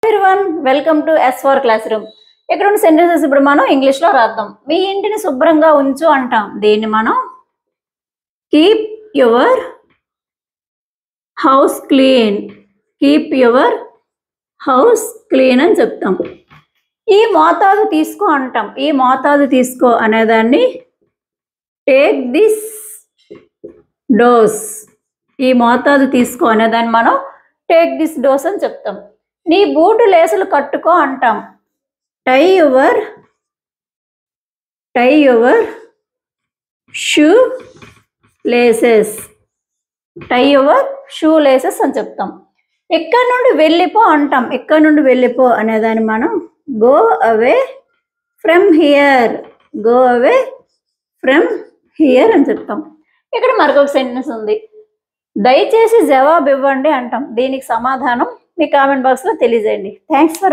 everyone, welcome to S4 classroom. ఇక్కడ ఉన్న sentences ఇప్పుడు మనం ఇంగ్లీష్ లో రాద్దాం. మీ ఇంటిని శుభ్రంగా ఉంచు అంటాం. దీన్ని మనం keep your house clean. Keep your house clean అని చెప్తాం. ఈ మోతాదు తీసుకో అంటాం. ఈ మోతాదు తీసుకో అనేదాన్ని టేక్ దిస్ డోస్. ఈ మోతాదు తీసుకో అనేదాన్ని మనం టేక్ దిస్ డోస్ అని చెప్తాం. నీ బూటు లేసులు కట్టుకో అంటాం. Tie your shoe laces. Tie your shoe laces అని చెప్తాం. ఎక్కడి నుండి వెళ్ళిపో అంటాం. ఎక్కడి నుండి వెళ్ళిపో అనేదాన్ని మనం go away from here. Go away from here అని చెప్తాం. ఇక్కడ మరొక సెంటెన్స్ ఉంది. దయచేసి జవాబు ఇవ్వండి అంటాం. దీనికి సమాధానం మీ కామెంట్ బాక్స్లో తెలియజేయండి. Thanks for